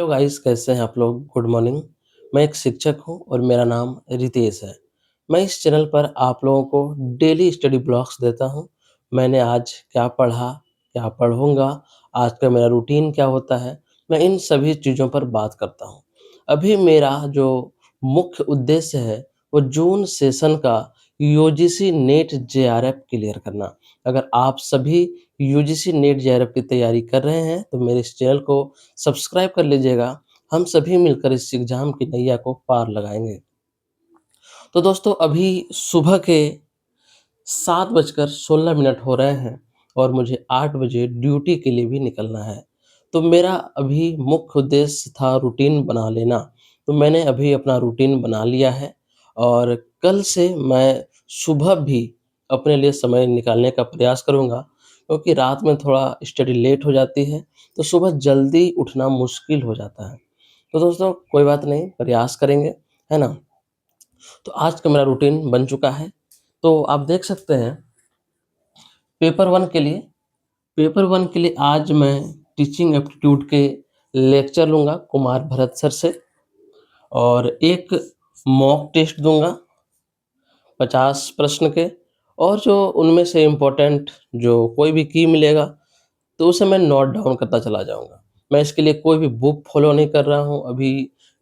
Hello guys, कैसे हैं आप लोग? Good morning. मैं एक शिक्षक हूं और मेरा नाम रितेश है। मैं इस चैनल पर आप लोगों को डेली स्टडी ब्लॉग्स देता हूं। मैंने आज क्या पढ़ा, क्या पढ़ूंगा, आज का मेरा रूटीन क्या होता है, मैं इन सभी चीज़ों पर बात करता हूं। अभी मेरा जो मुख्य उद्देश्य है वो जून सेशन का यूजीसी नेट जेआरएफ क्लियर करना। अगर आप सभी यूजीसी नेट जेआरएफ की तैयारी कर रहे हैं तो मेरे इस चैनल को सब्सक्राइब कर लीजिएगा। हम सभी मिलकर इस एग्ज़ाम की नैया को पार लगाएँगे। तो दोस्तों, अभी सुबह के 7:16 हो रहे हैं और मुझे 8 बजे ड्यूटी के लिए भी निकलना है। तो मेरा अभी मुख्य उद्देश्य था रूटीन बना लेना। तो मैंने अभी अपना रूटीन बना लिया है और कल से मैं सुबह भी अपने लिए समय निकालने का प्रयास करूँगा, क्योंकि रात में थोड़ा स्टडी लेट हो जाती है, तो सुबह जल्दी उठना मुश्किल हो जाता है। तो दोस्तों, कोई बात नहीं, प्रयास करेंगे, है ना? तो आज का मेरा रूटीन बन चुका है। तो आप देख सकते हैं, पेपर 1 के लिए पेपर 1 के लिए आज मैं टीचिंग एप्टीट्यूड के लेक्चर लूँगा कुमार भरत सर से और एक मॉक टेस्ट दूँगा 50 प्रश्न के, और जो उनमें से इम्पोर्टेंट जो कोई भी की मिलेगा तो उसे मैं नोट डाउन करता चला जाऊँगा। मैं इसके लिए कोई भी बुक फॉलो नहीं कर रहा हूँ। अभी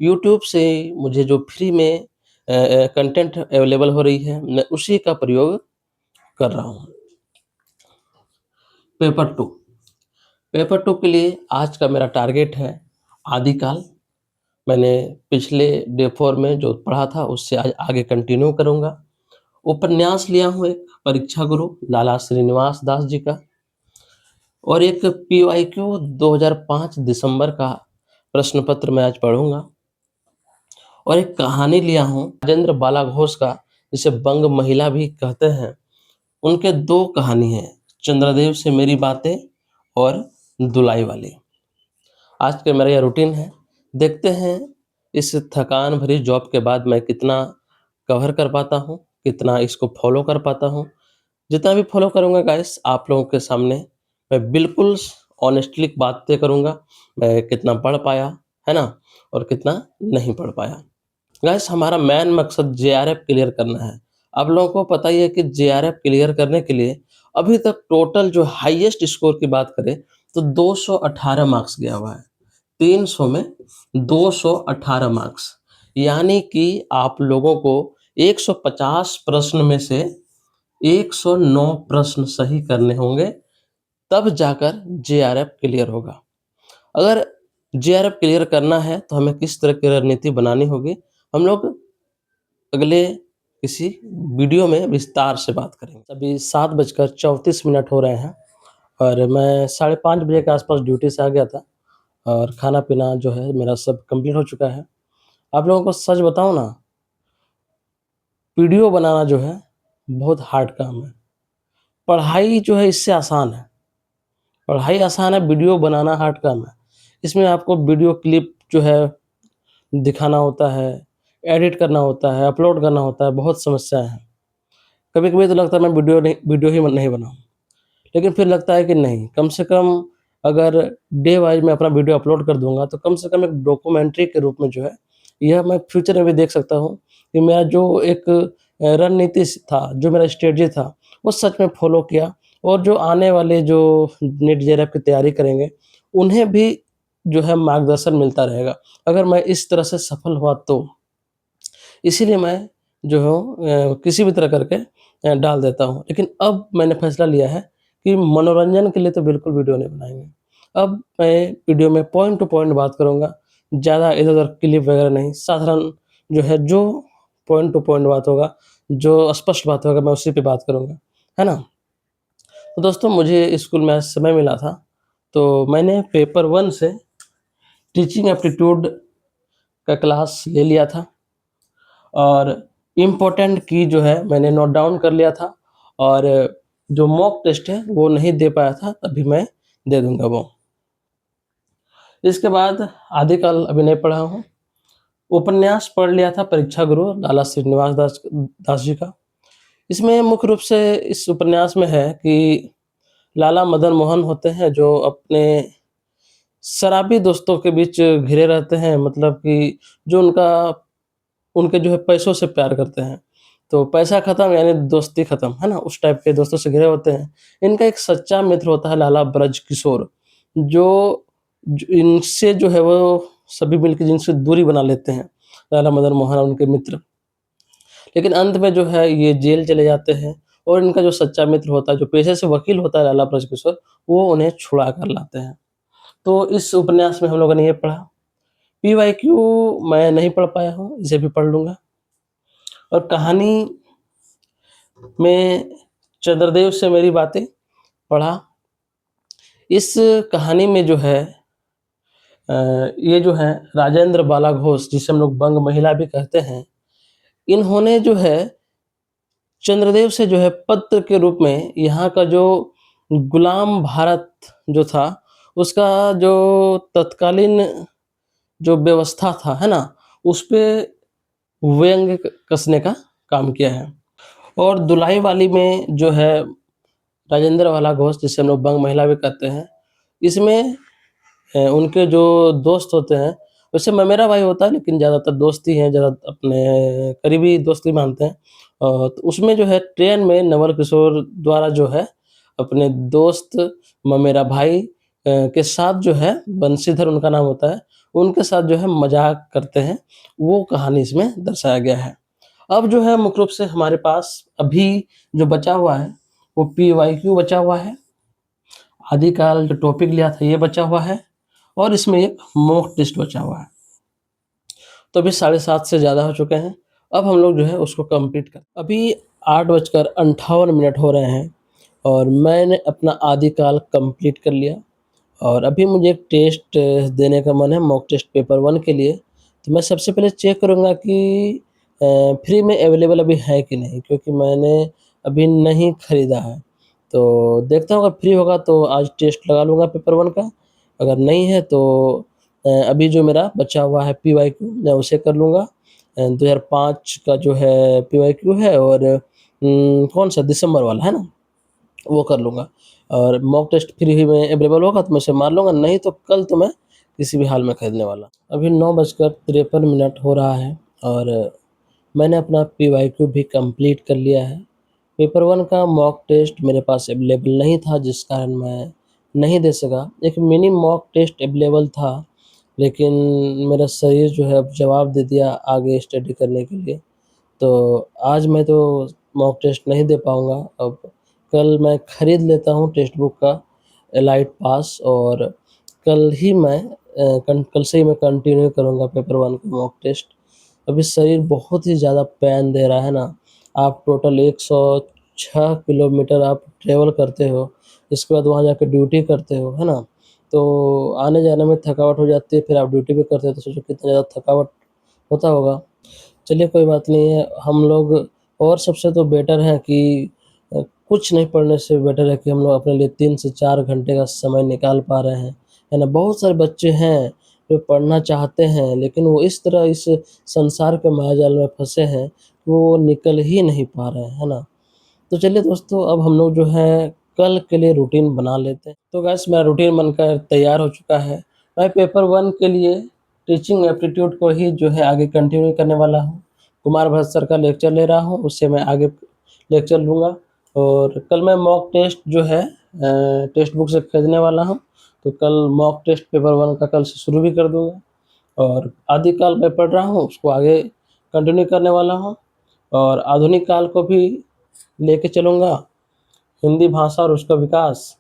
यूट्यूब से मुझे जो फ्री में कंटेंट अवेलेबल हो रही है, मैं उसी का प्रयोग कर रहा हूँ। पेपर 2 पेपर 2 के लिए आज का मेरा टारगेट है आदिकाल। मैंने पिछले डे 4 में जो पढ़ा था उससे आज आगे कंटिन्यू करूँगा। उपन्यास लिया हूँ एक परीक्षा गुरु लाला श्रीनिवास दास जी का, और एक पीवाईक्यू 2005 दिसंबर का प्रश्न पत्र मैं आज पढ़ूंगा, और एक कहानी लिया हूँ राजेंद्र बाला घोष का, जिसे बंग महिला भी कहते हैं। उनके 2 कहानी हैं, चंद्रदेव से मेरी बातें और दुलाई वाली। आज का मेरा यह रूटीन है। देखते हैं इस थकान भरी जॉब के बाद मैं कितना कवर कर पाता हूँ, कितना इसको फॉलो कर पाता हूँ। जितना भी फॉलो करूँगा गाइस, आप लोगों के सामने मैं बिल्कुल ऑनेस्टली बातें करूँगा। मैं कितना पढ़ पाया, है ना? और कितना नहीं पढ़ पाया। गाइस, हमारा मेन मकसद जेआरएफ क्लियर करना है। आप लोगों को पता ही है कि जेआरएफ क्लियर करने के लिए अभी तक टोटल जो हाईएस्ट स्कोर की बात करें तो 218 मार्क्स गया हुआ है। 300 में 218 मार्क्स, यानी कि आप लोगों को 150 प्रश्न में से 109 प्रश्न सही करने होंगे, तब जाकर जेआरएफ क्लियर होगा। अगर जेआरएफ क्लियर करना है तो हमें किस तरह की रणनीति बनानी होगी, हम लोग अगले किसी वीडियो में विस्तार से बात करेंगे। अभी 7:34 हो रहे हैं और मैं 5:30 बजे के आसपास ड्यूटी से आ गया था और खाना-पीना जो है मेरा सब कंप्लीट हो चुका है। आप लोगों को सच बताऊँ ना, वीडियो बनाना जो है बहुत हार्ड काम है। पढ़ाई जो है इससे आसान है। पढ़ाई आसान है, वीडियो बनाना हार्ड काम है। इसमें आपको वीडियो क्लिप जो है दिखाना होता है, एडिट करना होता है, अपलोड करना होता है, बहुत समस्याएँ हैं। कभी-कभी तो लगता है मैं वीडियो ही नहीं बनाऊँ। लेकिन फिर लगता है कि नहीं, कम से कम अगर डे वाइज़ मैं अपना वीडियो अपलोड कर दूँगा तो कम से कम एक डॉक्यूमेंट्री के रूप में जो है, यह मैं फ्यूचर में भी देख सकता हूँ कि मेरा जो एक रणनीति था, जो मेरा स्ट्रेटजी था, वो सच में फ़ॉलो किया, और जो आने वाले जो नीट जेआरएफ की तैयारी करेंगे, उन्हें भी जो है मार्गदर्शन मिलता रहेगा, अगर मैं इस तरह से सफल हुआ तो। इसीलिए मैं जो हूँ किसी भी तरह करके डाल देता हूँ। लेकिन अब मैंने फैसला लिया है कि मनोरंजन के लिए तो बिल्कुल वीडियो नहीं बनाएँगे। अब मैं वीडियो में पॉइंट टू पॉइंट बात करूँगा, ज़्यादा इधर-उधर क्लिप वगैरह नहीं, साधारण जो है, जो पॉइंट टू पॉइंट बात होगा, जो स्पष्ट बात होगा, मैं उसी पे बात करूँगा, है ना? तो दोस्तों, मुझे स्कूल में आज समय मिला था, तो मैंने पेपर 1 से टीचिंग एप्टीट्यूड का क्लास ले लिया था, और इम्पोर्टेंट की जो है मैंने नोट डाउन कर लिया था, और जो मॉक टेस्ट है वो नहीं दे पाया था, अभी मैं दे दूँगा वो। इसके बाद आदिकाल अभी नहीं पढ़ा हूँ। उपन्यास पढ़ लिया था परीक्षा गुरु लाला श्रीनिवास दास जी का। इसमें मुख्य रूप से इस उपन्यास में है कि लाला मदन मोहन होते हैं जो अपने शराबी दोस्तों के बीच घिरे रहते हैं, मतलब कि जो उनके जो है पैसों से प्यार करते हैं। तो पैसा खत्म यानी दोस्ती खत्म, है ना? उस टाइप के दोस्तों से घिरे होते हैं। इनका एक सच्चा मित्र होता है लाला ब्रजकिशोर, जो ज इनसे जो है वो सभी मिलके जिनसे दूरी बना लेते हैं, लाला मदन मोहन और उनके मित्र। लेकिन अंत में जो है ये जेल चले जाते हैं और इनका जो सच्चा मित्र होता है, जो पेशे से वकील होता है लाला ब्रजकिशोर, वो उन्हें छुड़ा कर लाते हैं। तो इस उपन्यास में हम लोगों ने ये पढ़ा। पीवाईक्यू मैं नहीं पढ़ पाया हूँ, इसे भी पढ़ लूँगा। और कहानी में चंद्रदेव से मेरी बातें पढ़ा। इस कहानी में जो है ये जो है राजेंद्र बाला घोष, जिसे हम लोग बंग महिला भी कहते हैं, इन्होंने जो है चंद्रदेव से जो है पत्र के रूप में यहाँ का जो गुलाम भारत जो था, उसका जो तत्कालीन जो व्यवस्था था, है ना? उसपे व्यंग्य कसने का काम किया है। और दुलाई वाली में जो है राजेंद्र वाला घोष, जिसे हम लोग बंग महिला भी कहते हैं, इसमें उनके जो दोस्त होते हैं, वैसे ममेरा भाई होता है लेकिन ज़्यादातर दोस्त ही हैं, ज़्यादा अपने करीबी दोस्त ही मानते हैं। तो उसमें जो है ट्रेन में नवल किशोर द्वारा जो है अपने दोस्त ममेरा भाई के साथ जो है बंशीधर उनका नाम होता है, उनके साथ जो है मज़ाक करते हैं, वो कहानी इसमें दर्शाया गया है। अब जो है मुख्य रूप से हमारे पास अभी जो बचा हुआ है, वो पीवाईक्यू बचा हुआ है, आदिकाल जो टॉपिक लिया था ये बचा हुआ है और इसमें एक मॉक टेस्ट बचा हुआ है। तो अभी 7:30 से ज़्यादा हो चुके हैं। अब हम लोग जो है उसको कंप्लीट कर अभी 8:58 हो रहे हैं और मैंने अपना आदिकाल कंप्लीट कर लिया और अभी मुझे एक टेस्ट देने का मन है, मॉक टेस्ट पेपर 1 के लिए। तो मैं सबसे पहले चेक करूँगा कि फ्री में अवेलेबल अभी है कि नहीं, क्योंकि मैंने अभी नहीं खरीदा है। तो देखता हूँ अगर फ्री होगा तो आज टेस्ट लगा लूँगा पेपर 1 का, अगर नहीं है तो अभी जो मेरा बचा हुआ है पीवाईक्यू मैं उसे कर लूँगा। 2005 का जो है पीवाईक्यू है और कौन-सा दिसंबर वाला है ना? वो कर लूँगा और मॉक टेस्ट फ्री में अवेलेबल होगा तो मैं उसे मार लूँगा, नहीं तो कल तो मैं किसी भी हाल में खरीदने वाला। अभी 9:53 हो रहा है और मैंने अपना पीवाईक्यू भी कंप्लीट कर लिया है। पेपर 1 का मॉक टेस्ट मेरे पास अवेलेबल नहीं था, जिस कारण मैं नहीं दे सका। एक मिनी मॉक टेस्ट अवेलेबल था, लेकिन मेरा शरीर जो है अब जवाब दे दिया आगे स्टडी करने के लिए। तो आज मैं तो मॉक टेस्ट नहीं दे पाऊँगा। अब कल मैं खरीद लेता हूँ टेक्स्ट बुक का एलाइट पास और कल ही मैं कल से ही मैं कंटिन्यू करूँगा पेपर 1 का मॉक टेस्ट। अभी शरीर बहुत ही ज़्यादा पेन दे रहा है ना। आप टोटल 106 किलोमीटर आप ट्रैवल करते हो, इसके बाद वहाँ जाके ड्यूटी करते हो, है ना? तो आने-जाने में थकावट हो जाती है, फिर आप ड्यूटी भी करते हो तो सोचो कितना ज़्यादा थकावट होता होगा। चलिए कोई बात नहीं है, हम लोग और सबसे तो बेटर है कि कुछ नहीं पढ़ने से बेटर है कि हम लोग अपने लिए 3 से 4 घंटे का समय निकाल पा रहे हैं, है ना? बहुत सारे बच्चे हैं जो पढ़ना चाहते हैं, लेकिन वो इस तरह इस संसार के मायाजाल में फँसे हैं, कि वो निकल ही नहीं पा रहे हैं, है ना? तो चलिए दोस्तों, अब हम लोग जो है कल के लिए रूटीन बना लेते हैं। तो गाइस मेरा रूटीन बनकर तैयार हो चुका है। मैं पेपर 1 के लिए टीचिंग एप्टीट्यूड को ही जो है आगे कंटिन्यू करने वाला हूँ। कुमार भट्ट सर का लेक्चर ले रहा हूँ, उससे मैं आगे लेक्चर लूँगा और कल मैं मॉक टेस्ट जो है टेक्स्ट बुक से खरीदने वाला हूँ। तो कल मॉक टेस्ट पेपर 1 का कल से शुरू भी कर दूँगा और आदिकाल मैं पढ़ रहा हूँ, उसको आगे कंटिन्यू करने वाला हूँ और आधुनिक काल को भी लेके चलूँगा। हिंदी भाषा और उसका विकास,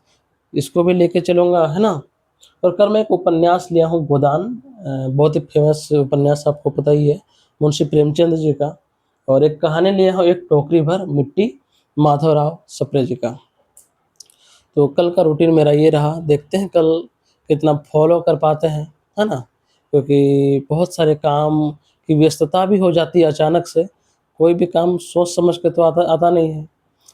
इसको भी लेके चलूँगा, है ना? और कल मैं एक उपन्यास लिया हूँ गोदान, बहुत ही फ़ेमस उपन्यास आपको पता ही है, मुंशी प्रेमचंद जी का। और एक कहानी लिया हूँ एक टोकरी भर मिट्टी, माधवराव सप्रे जी का। तो कल का रूटीन मेरा ये रहा, देखते हैं कल कितना फ़ॉलो कर पाते हैं, है ना? क्योंकि बहुत सारे काम की व्यस्तता भी हो जाती है अचानक से, कोई भी काम सोच समझ के तो आता आता नहीं है।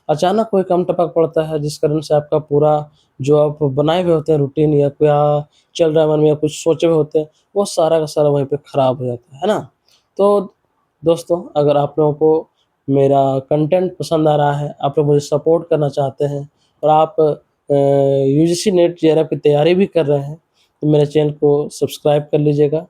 अचानक कोई काम टपक पड़ता है जिस कारण से आपका पूरा जो आप बनाए हुए होते हैं रूटीन या क्या चल रहा है मन में या कुछ सोचे हुए होते हैं, वो सारा का सारा वहीं पे खराब हो जाता है ना? तो दोस्तों अगर आप लोगों को मेरा कंटेंट पसंद आ रहा है, आप लोग मुझे सपोर्ट करना चाहते हैं और आप यूजीसी नेट जेआरएफ की तैयारी भी कर रहे हैं, तो मेरे चैनल को सब्सक्राइब कर लीजिएगा।